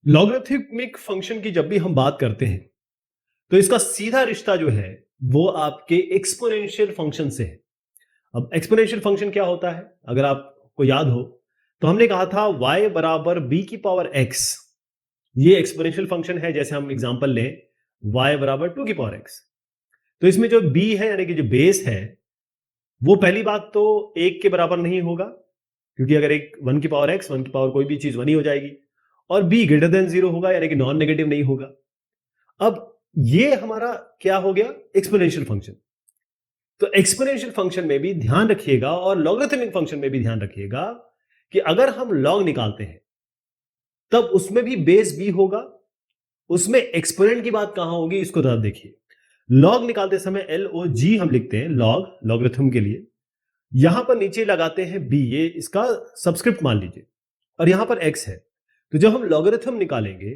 Logarithmic function की जब भी हम बात करते हैं तो इसका सीधा रिश्ता जो है वो आपके एक्सपोनेंशियल फंक्शन से है। अब एक्सपोनेंशियल फंक्शन क्या होता है अगर आपको याद हो तो हमने कहा था y बराबर b की पावर x। ये एक्सपोनेंशियल फंक्शन है। जैसे हम एग्जांपल लें y बराबर 2 की पावर x, तो इसमें जो b है यानी कि जो बेस है वो पहली बात तो एक के बराबर नहीं होगा, क्योंकि अगर एक 1 की पावर x 1 की पावर कोई भी चीज 1 ही हो जाएगी। और b ग्रेटर देन 0 होगा यानी कि नॉन नेगेटिव नहीं होगा। अब ये हमारा क्या हो गया, एक्सपोनेंशियल फंक्शन। तो एक्सपोनेंशियल फंक्शन में भी ध्यान रखिएगा और लॉगरिथमिक फंक्शन में भी ध्यान रखिएगा कि अगर हम लॉग निकालते हैं तब उसमें भी बेस b होगा। उसमें एक्सपोनेंट की बात कहां होगी इसको जरा देखिए। लॉग निकालते समय LOG हम लिखते हैं लॉग, लॉगरिथम के लिए। यहां पर नीचे लगाते हैं b, ये इसका सबस्क्रिप्ट मान लीजिए, और यहां पर x है। तो जब हम लॉगरिथम निकालेंगे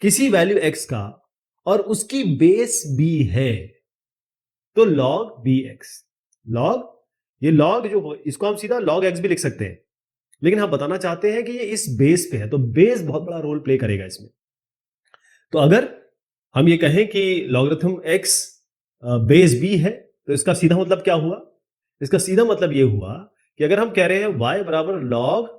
किसी वैल्यू x का और उसकी बेस b है तो log bx। log, ये log जो हो इसको हम सीधा log x भी लिख सकते हैं, लेकिन हम बताना चाहते हैं कि ये इस बेस पे है तो बेस बहुत बड़ा रोल प्ले करेगा इसमें। तो अगर हम ये कहें कि लॉगरिथम x बेस b है तो इसका सीधा मतलब क्या हुआ, इसका सीधा मतलब ये हुआ कि अगर हम कह रहे हैं y बराबर log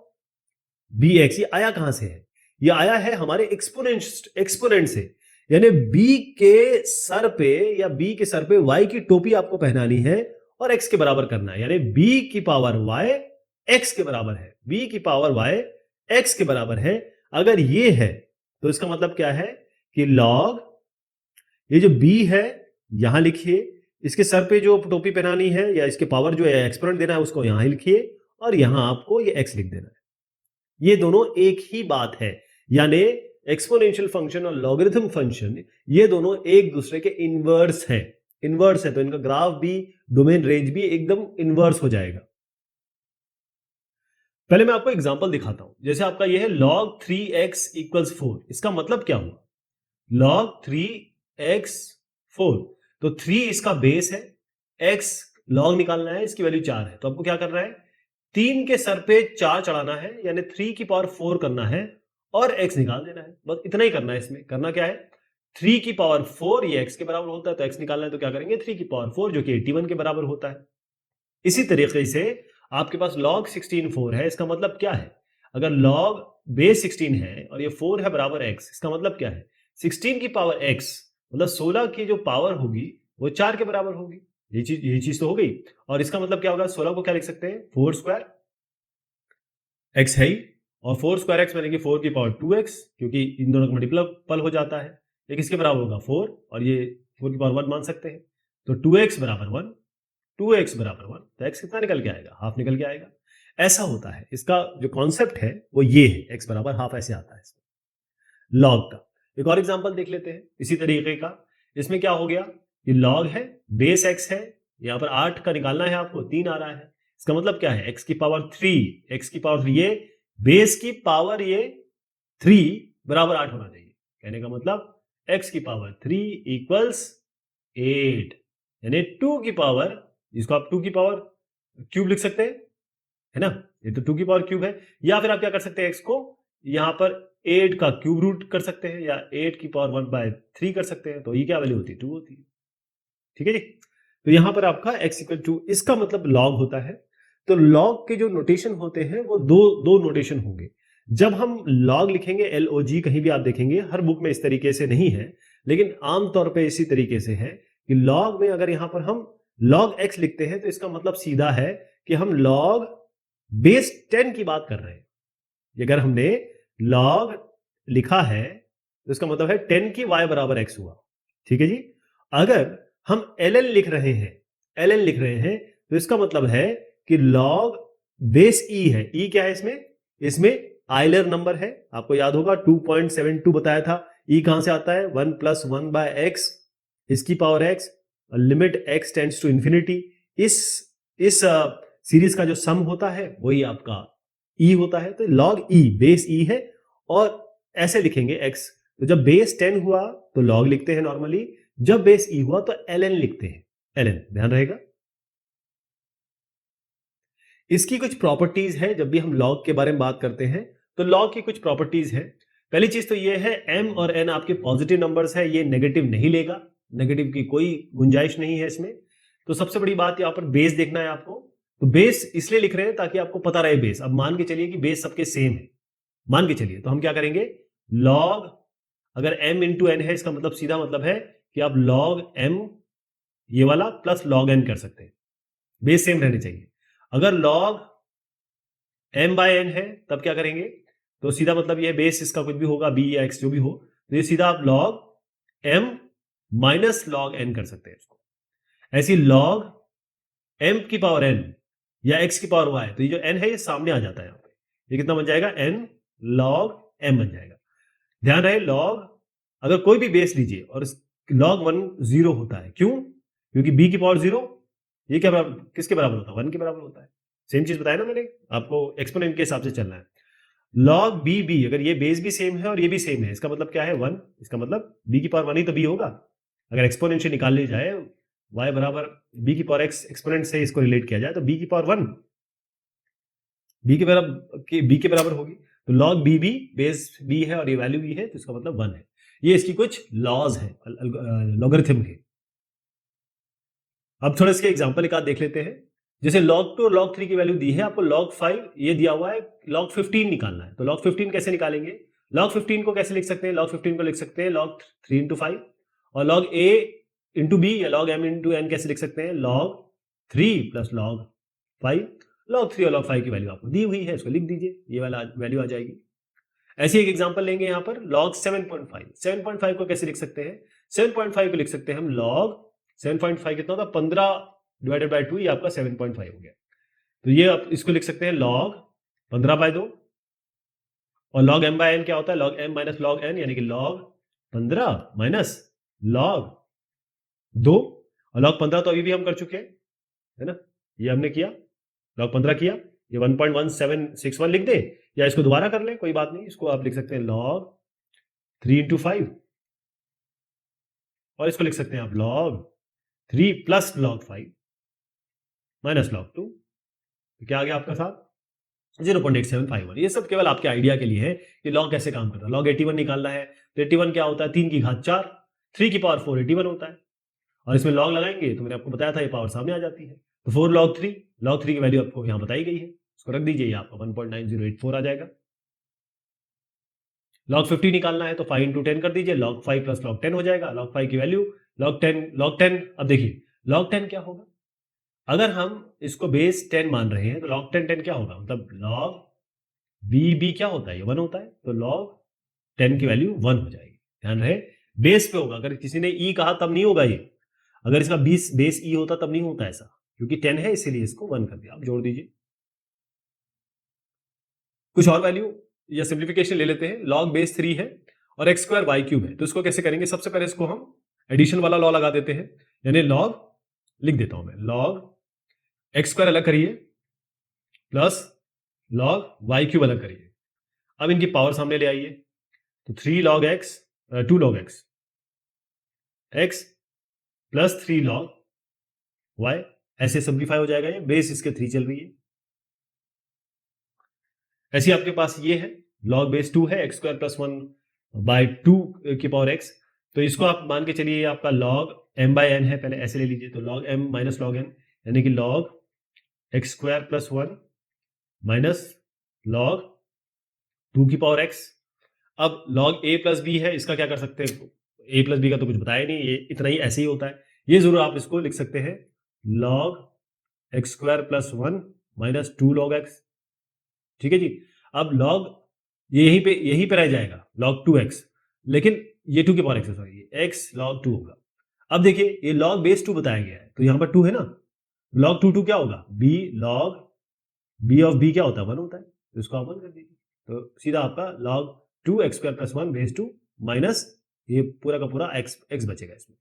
bx, ये आया कहां से है, ये आया है हमारे एक्सपोनेंट से। यानी b के सर पे या b के सर पे y की टोपी आपको पहनानी है और x के बराबर करना है। यानी b की पावर y x के बराबर है, b की पावर y x के बराबर है। अगर ये है तो इसका मतलब क्या है कि log, ये जो b है यहां लिखिए, इसके सर पे जो टोपी पहनानी है या इसके पावर जो है एक्सपोनेंट देना है उसको यहां ही लिखिए और यहां आपको ये x लिख देना है। ये दोनों एक ही बात है। यानी एक्सपोनेंशियल फंक्शन और लॉगरिथम फंक्शन ये दोनों एक दूसरे के इनवर्स है। इनवर्स है तो इनका ग्राफ भी, डोमेन रेंज भी एकदम इनवर्स हो जाएगा। पहले मैं आपको एग्जांपल दिखाता हूं। जैसे आपका ये है log 3x इक्वल्स 4, इसका मतलब क्या हुआ, log 3x 4, तो 3 इसका बेस है, x log निकालना है, इसकी वैल्यू 4 है। तो आपको क्या करना है, 3 के सर पे 4 चढ़ाना है यानी 3 की पावर 4 करना है और x निकाल देना है। बस इतना ही करना है। इसमें करना क्या है, 3 की पावर 4 ये x के बराबर होता है तो x निकालना है तो क्या करेंगे 3 की पावर 4 जो कि 81 के बराबर होता है। इसी तरीके से आपके पास log 16 4 है, इसका मतलब क्या है, अगर log बेस 16 है और ये 4 है बराबर x, इसका मतलब क्या है 16 की पावर x मतलब 16 की जो पावर होगी वो 4 के बराबर होगी। ये चीज तो हो गई। और इसका मतलब क्या होगा, 16 को क्या लिख सकते हैं 4 स्क्वायर, x है ही, और 4 स्क्वायर x यानी कि 4 की पावर 2x, क्योंकि इन दोनों का मल्टीपल हो जाता है। ये किसके बराबर होगा 4, और ये 4 की पावर 1 मान सकते हैं। तो 2x बराबर 1, 2x बराबर 1, तो x कितना निकल के आएगा, हाफ निकल के आएगा। ऐसा होता है। इसका जो कॉन्सेप्ट है वो ये है, x बराबर हाफ ऐसे आता है इसमें log का। एक और एग्जांपल देख लेते हैं इसी तरीके का। इसमें क्या हो गया, ये log है, बेस x है, यहां पर 8 का निकालना है आपको, 3 आ रहा है। इसका मतलब क्या है, x की पावर 3, x की पावर 3, ये बेस की पावर ये 3 बराबर 8 होना चाहिए। कहने का मतलब x की पावर 3 इक्वल्स 8, यानी 2 की पावर, जिसको आप 2 की पावर क्यूब लिख सकते हैं, है ना, ये तो 2 की पावर क्यूब है। या फिर आप क्या कर सकते हैं, x को यहां पर 8 का क्यूब रूट कर सकते हैं या 8 की पावर 1/3 कर सकते हैं, तो ये क्या वैल्यू होती है 2 होती है। ठीक है जी। तो यहां पर आपका x इक्वल टू, इसका मतलब log होता है। तो log के जो नोटेशन होते हैं वो दो दो नोटेशन होंगे। जब हम log लिखेंगे LOG, कहीं भी आप देखेंगे हर बुक में इस तरीके से नहीं है, लेकिन आमतौर पे इसी तरीके से है कि log में अगर यहां पर हम log x लिखते हैं तो इसका मतलब सीधा है कि हम log बेस 10 की बात कर रहे हैं। अगर हमने log लिखा है तो इसका मतलब है 10 की y बराबर x हुआ। ठीक है जी। अगर हम ln लिख रहे हैं, ln लिख रहे हैं तो इसका मतलब है कि log बेस e है। e क्या है इसमें, इसमें आइलर नंबर है, आपको याद होगा 2.72 बताया था। e कहां से आता है 1 + 1/x, इसकी power x, limit x tends to infinity. इस सीरीज का जो सम होता है वही आपका e होता है। तो log e, बेस e है। और ऐसे लिखेंगे x, तो जब बेस 10 हुआ तो log लिखते हैं नॉर्मली, जब बेस e हुआ तो ln लिखते हैं, ln, ध्यान रहेगा। इसकी कुछ प्रॉपर्टीज है, जब भी हम log के बारे में बात करते हैं तो log की कुछ प्रॉपर्टीज है। पहली चीज तो ये है m और n आपके पॉजिटिव नंबर्स है, ये नेगेटिव नहीं लेगा, नेगेटिव की कोई गुंजाइश नहीं है इसमें। तो सबसे बड़ी बात यहाँ पर बेस देखना है आपको। तो बेस इसलिए लिख रहे हैं ताकि आपको पता रहे बेस। अब मान के चलिए कि बेस सबके सेम है, मान के चलिए, तो हम क्या करेंगे, लॉग, अगर m इंटू एन है इसका मतलब सीधा मतलब है कि आप लॉग m ये वाला प्लस लॉग n कर सकते हैं, बेस सेम रहने चाहिए। अगर लॉग m बाय n है तब क्या करेंगे, तो सीधा मतलब ये बेस इसका कुछ भी होगा, b या x जो भी हो, तो ये सीधा आप log m minus log n कर सकते हैं इसको। ऐसी लॉग m की पावर n या x की पावर y, तो ये जो n है ये सामने आ जाता है यहाँ पे, ये कितना बन जाएगा, n log m बन जाएगा। ध्यान रहे लॉग, अगर कोई भी बेस लीजिए और लॉग 1 0 होता है, क्यों, क्योंकि b की पावर 0, ये क्या बराबर, किसके बराबर होता है, 1 के बराबर होता है। सेम चीज बताया ना मैंने आपको, एक्सपोनेंट के हिसाब से चलना है। लॉग बी बी, अगर ये बेस भी सेम है और ये भी सेम है, इसका मतलब क्या है, 1, इसका मतलब b की पावर 1 ही तो b होगा। अगर एक्सपोनेंशियल निकाल ली जाए, y बराबर b की पावर x, एक्सपोनेंट से इसको रिलेट किया जाए तो b की पावर 1 b के बराबर होगी। तो log B B, base b है और ये वैल्यू b है, तो इसका मतलब 1 है। ये इसकी कुछ लॉज है लॉगरिथम के। अब थोड़ा इसके एग्जांपल एक आध देख लेते हैं। जैसे log 2 और log 3 की वैल्यू दी है आपको, log 5 ये दिया हुआ है, log 15 निकालना है। तो log 15 कैसे निकालेंगे, log 15 को कैसे लिख सकते हैं, log 15 को लिख सकते हैं log 3 इंटू 5, और log a इंटू b या log m इंटू n कैसे लिख सकते हैं, log 3 प्लस log 5। log 3 और log 5 की वैल्यू आपको दी हुई है, इसको लिख दीजिए, ये वाला वैल्यू आ जाएगी। ऐसे एक एग्जांपल लेंगे यहाँ पर, log 7.5, 7.5 को कैसे लिख सकते हैं, 7.5 को लिख सकते हैं हम log 7.5 कितना होता है, 15 डिवाइडेड बाय 2, ये आपका 7.5 हो गया। तो ये आप इसको लिख सकते हैं log 15/2, और log m बाय n क्या होता है, log m minus log n, यानी कि log 15 माइनस log 2, और log 15 तो अभी भी हम कर चुके हैं, है ना, ये हमने किया, log 15 किया, ये 1.1761 लिख दे, या इसको दोबारा कर ले, कोई बात नहीं, इसको आप लिख सकते हैं log 3 इंटू 5, और इसको लिख सकते हैं आप log 3 plus log 5 minus log 2, तो क्या आ गया आपका साथ, 0.8751। ये सब केवल आपके आइडिया के लिए है कि लॉग कैसे काम करता है। लॉग 81 निकालना है तो 81 क्या होता है, 3 की घात 4, 3 की पावर 4 81 होता है, और इसमें लॉग लगाएंगे तो मैंने आपको बताया था ये पावर सामने आ जाती है। तो 4 log 3 की वैल्यू आपको यहाँ बताई गई है, इसको रख दीजिए, आपका 1.9084 आ जाएगा। log 50 निकालना है तो 5 इंटू 10 कर दीजिए, log 5 प्लस log 10 हो जाएगा। log 5 की वैल्यू log 10, अब देखिए log 10 क्या होगा, अगर हम इसको बेस 10 मान रहे हैं तो log 10 क्या होगा, मतलब log b क्या होता है, ये 1 होता है, तो log 10 की वैल्यू 1 हो जाएगी। ध्यान रहे बेस पे होगा, अगर किसी ने e कहा तब नहीं होगा ये, अगर इसका बेस e होता तब नहीं होता ऐसा, क्योंकि 10 है इसीलिए इसको 1 कर दिया। आप जोड़ दीजिए कुछ और वैल्यू या सिंप्लीफिकेशन ले लेते हैं। log बेस 3 है और x स्क्वायर y क्यूब है, तो इसको कैसे करेंगे, सबसे पहले इसको हम एडिशन वाला लॉ लगा देते हैं, यानी log, लिख देता हूं मैं, log x स्क्वायर अलग करिए प्लस log y क्यूब अलग करिए। अब इनकी पावर सामने ले आइए, तो 3 log x 2 log x, x plus 3 log y, ऐसे सिंप्लीफाई हो जाएगा, ये बेस इसके 3 चल रही है। ऐसे आपके पास ये है log बेस 2 है, x स्क्वायर प्लस 1 बाय 2 की पावर x, तो इसको आप मान के चलिए आपका log m बाय n है, पहले ऐसे ले लीजिए, तो log m minus log n, यानी कि log x square plus 1 minus log 2 की पावर x। अब log a प्लस b है, इसका क्या कर सकते हैं, a प्लस b का तो कुछ बताया नहीं, ये इतना ही ऐसे ही होता है, ये जरूर आप इसको लिख सकते हैं log x square plus 1 minus 2 log x, ठीक है जी। अब log ये यहीं पे रह जाएगा log 2x, लेकिन ये 2 की power x, sorry x log 2 होगा। अब देखिए ये log बेस 2 बताया गया है, तो यहाँ पर 2 है ना, log 2 क्या होगा, b log b of b क्या होता है, 1 होता है, तो इसको आप 1 कर दीजिए, तो सीधा आपका log 2 x square plus 1 base 2 minus ये पूरा का पूरा x बचेगा इसमें।